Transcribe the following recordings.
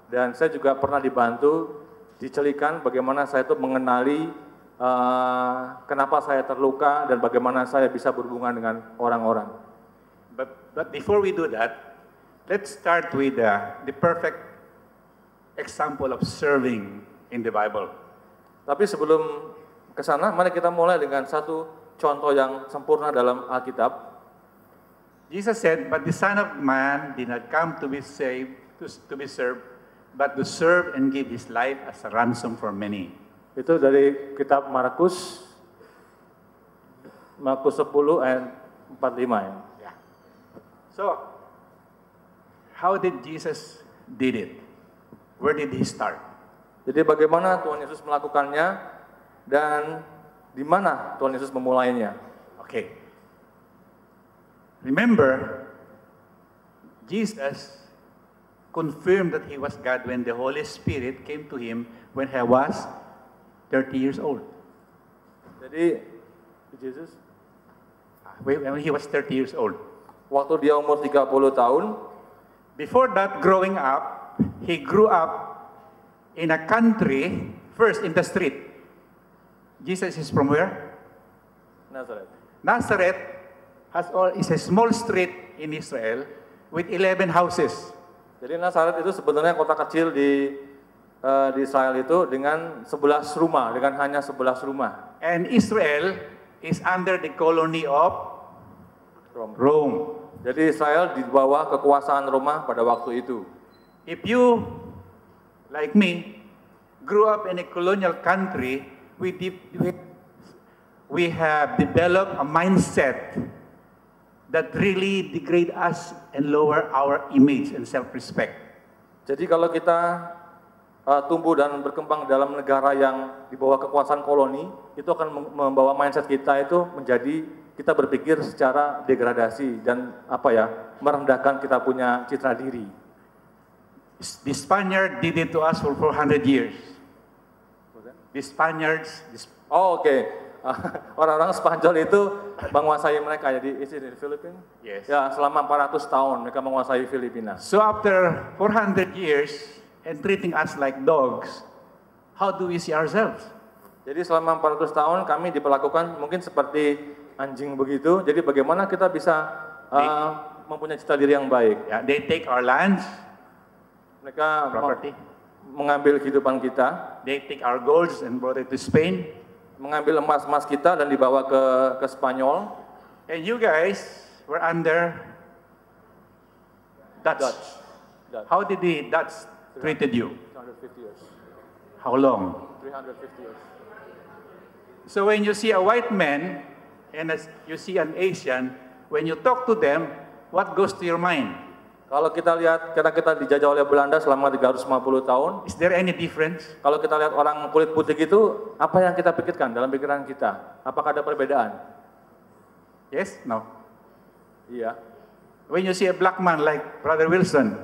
Dan saya juga pernah dibantu, dicelikan bagaimana saya itu mengenali kenapa saya terluka dan bagaimana saya bisa berhubungan dengan orang-orang. But before we do that, let's start with the perfect example of serving in the Bible. Tapi sebelum ke sana, mari kita mulai dengan satu contoh yang sempurna dalam Alkitab. Jesus said, "But the Son of Man did not come to be saved, to be served, but to serve and give his life as a ransom for many." Itu dari kitab Markus 10 ayat 45 ya. Yeah. So, how did Jesus did it? Where did he start? Jadi bagaimana Tuhan Yesus melakukannya dan di mana Tuhan Yesus memulainya? Okay. Remember, Jesus confirmed that he was God when the Holy Spirit came to him when he was 30 years old. Jadi Yesus When he was 30 years old. waktu dia umur 30 tahun, Before that, growing up, he grew up in a country, first in the street. Jesus is from where? Nazaret. Nazareth is a small street in Israel with 11 houses. Jadi Nazaret itu sebenarnya kota kecil di Israel itu dengan 11 rumah, dengan hanya 11 rumah. And Israel is under the colony of Rome. Jadi Israel di bawah kekuasaan Roma pada waktu itu. If you, like me, grew up in a colonial country, we have developed a mindset that really degrade us and lower our image and self-respect. Jadi kalau kita tumbuh dan berkembang dalam negara yang di bawah kekuasaan koloni, itu akan membawa mindset kita itu menjadi kita berpikir secara degradasi dan merendahkan kita punya citra diri. The Spaniard did it to us for 400 years. The Spaniards. Oke. Orang-orang Spanyol itu menguasai mereka. Jadi is it in Philippines? Yes. Ya, selama 400 tahun mereka menguasai Filipina. So after 400 years and treating us like dogs, how do we see ourselves? Jadi selama 400 tahun kami diperlakukan mungkin seperti anjing begitu. Jadi bagaimana kita bisa mempunyai citra diri yang baik? Yeah, they take our lands, Mereka property. mengambil kehidupan kita, They take our golds and brought it to Spain. mengambil emas-emas kita dan dibawa ke Spanyol. And you guys were under Dutch. Dutch. How did the Dutch treated you? 350 years. How long? 350 years. So when you see a white man and as you see an Asian, when you talk to them, what goes to your mind? Kalau kita lihat, karena kita dijajah oleh Belanda selama 350 tahun, Is there any difference? kalau kita lihat orang kulit putih itu, apa yang kita pikirkan dalam pikiran kita? Apakah ada perbedaan? Yes? No? Iya. When you see a black man like Brother Wilson,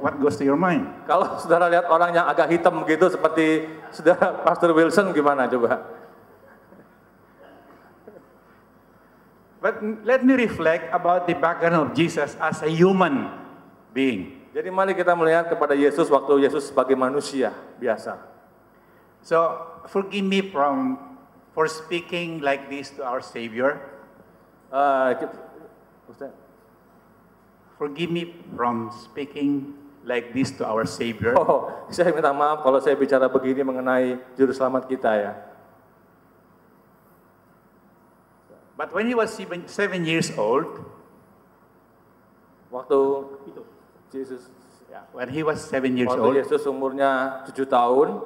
what goes to your mind? Kalau saudara lihat orang yang agak hitam gitu seperti saudara Pastor Wilson, gimana coba? But let me reflect about the background of Jesus as a human being. Jadi mari kita melihat kepada Yesus waktu Yesus sebagai manusia biasa. So forgive me for speaking like this to our Savior. Forgive me from speaking like this to our Savior. Saya minta maaf kalau saya bicara begini mengenai juru selamat kita ya. But when he was 7 years old, Waktu Yesus, when he was 7 years waktu old, Yesus umurnya 7 tahun,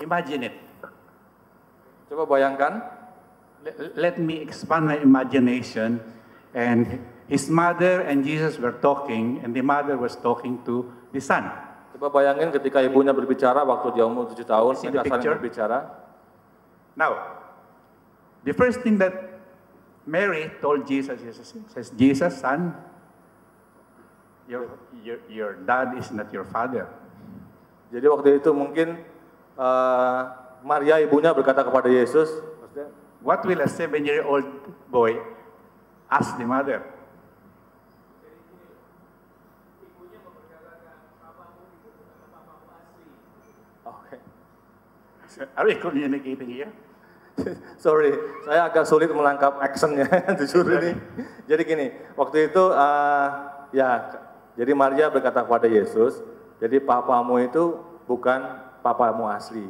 imagine it. coba bayangkan, Let me expand my imagination. And his mother and Jesus were talking, and the mother was talking to the son. coba bayangin ketika ibunya berbicara waktu dia umur 7 tahun, See the mereka saling picture? berbicara. Now, the first thing that Mary told Jesus says, Jesus, son, your dad is not your father. Jadi waktu itu mungkin Maria ibunya berkata kepada Yesus, What will a 7-year-old boy ask the mother? Are we communicating here? Sorry, saya agak sulit menangkap actionnya jujur ini. Jadi gini, waktu itu jadi Maria berkata kepada Yesus, jadi papamu itu bukan papamu asli,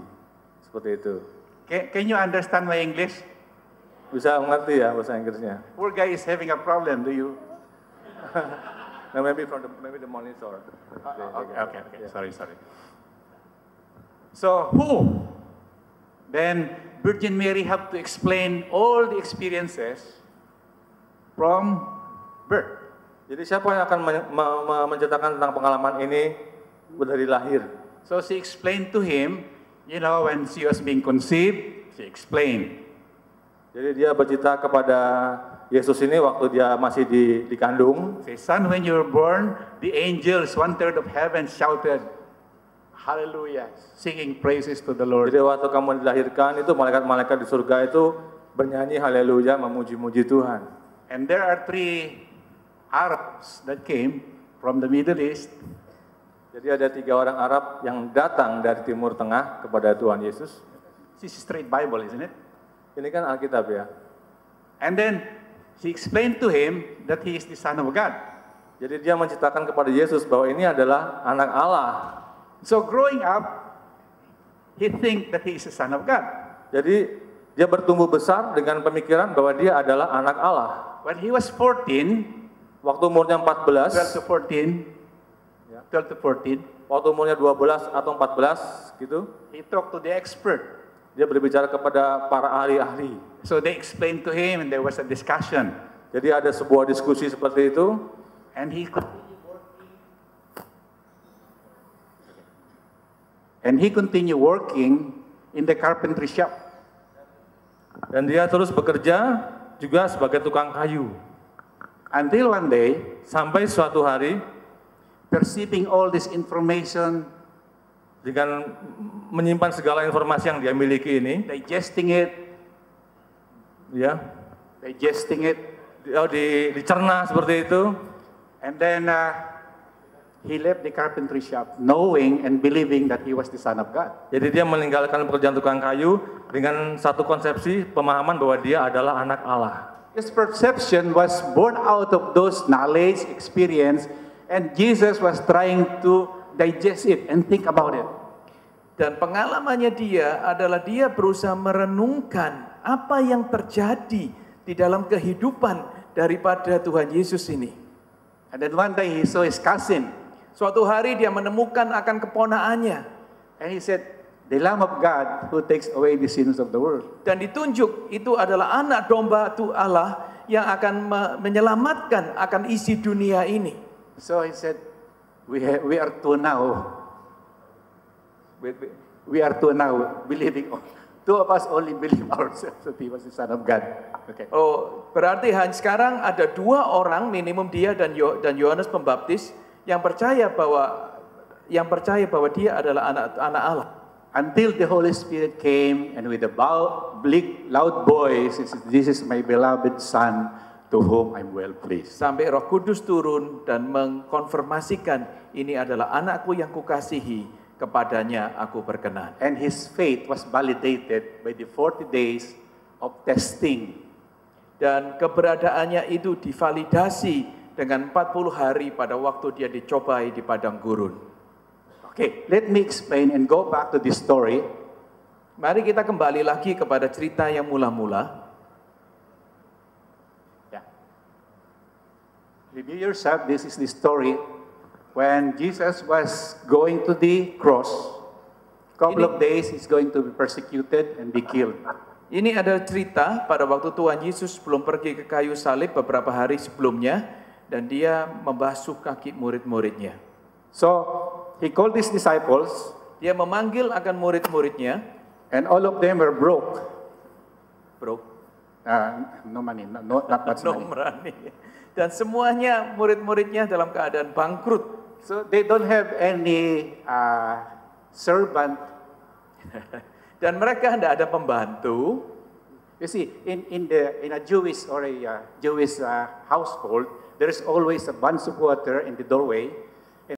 seperti itu. Can you understand my English? Bisa mengerti ya bahasa Inggrisnya? Poor guy is having a problem. Do you? No, maybe the monitor. Okay. Sorry. So who? Then Virgin Mary have to explain all the experiences from birth. Jadi siapa yang akan menceritakan tentang pengalaman ini dari lahir? So she explained to him, when she was being conceived, she explained. Jadi dia bercerita kepada Yesus ini waktu dia masih dikandung. Say, son, when you were born, the angels 1/3 of heaven shouted, Hallelujah, singing praises to the Lord. Jadi waktu kamu dilahirkan itu malaikat-malaikat di surga itu bernyanyi haleluya memuji-muji Tuhan. And there are 3 Arabs that came from the Middle East. Jadi ada 3 orang Arab yang datang dari Timur Tengah kepada Tuhan Yesus. This is straight Bible, isn't it? Ini kan Alkitab ya. And then she explained to him that he is the Son of God. Jadi dia menceritakan kepada Yesus bahwa ini adalah anak Allah. So growing up, he think that he is the Son of God. Jadi dia bertumbuh besar dengan pemikiran bahwa dia adalah anak Allah. When he was 14, waktu umurnya 14, 12 to 14, ya. 12 to 14, waktu umurnya 12 atau 14 gitu, he talked to the expert. Dia berbicara kepada para ahli-ahli. So they explained to him and there was a discussion. Jadi ada sebuah diskusi seperti itu. And he continued working in the carpentry shop. Dan dia terus bekerja juga sebagai tukang kayu. Until one day, sampai suatu hari, perceiving all this information, dengan menyimpan segala informasi yang dia miliki ini, digesting it, dicerna seperti itu, and then he left the carpentry shop, knowing and believing that he was the Son of God. Jadi dia meninggalkan pekerjaan tukang kayu dengan satu konsepsi pemahaman bahwa dia adalah anak Allah. His perception was born out of those knowledge, experience, and Jesus was trying to digest it and think about it. Dan pengalamannya dia adalah dia berusaha merenungkan apa yang terjadi di dalam kehidupan daripada Tuhan Yesus ini. And then one day he saw his cousin. Suatu hari dia menemukan akan keponakannya. And he said, the Lamb of God who takes away the sins of the world. Dan ditunjuk itu adalah anak domba Allah yang akan menyelamatkan akan isi dunia ini. So he said, we are two now. We are two now believing. Two of us only believe ourselves that he was the Son of God. Okay. Oh, berarti sekarang ada 2 orang minimum dia dan Yohanes Pembaptis yang percaya bahwa dia adalah anak Allah. Until the Holy Spirit came and with a loud voice, this is my beloved Son, to whom I'm well pleased. Sampai Roh Kudus turun dan mengkonfirmasikan ini adalah anakku yang kukasihi, kepadanya aku berkenan. And his faith was validated by the 40 days of testing. Dan keberadaannya itu divalidasi dengan 40 hari pada waktu dia dicobai di padang gurun. Okay, let me explain and go back to this story. Mari kita kembali lagi kepada cerita yang mula-mula. Yeah. Review yourself, this is the story when Jesus was going to the cross. Couple of days he's going to be persecuted and be killed. Ini ada cerita pada waktu Tuhan Yesus belum pergi ke kayu salib beberapa hari sebelumnya dan dia membasuh kaki murid-muridnya. So he called his disciples. Dia memanggil akan murid-muridnya. And all of them were broke. Broke. No money, not much money. Dan semuanya murid-muridnya dalam keadaan bangkrut. So they don't have any servant. Dan mereka tidak ada pembantu. You see, in a Jewish or a Jewish household, there is always a bunch of water in the doorway.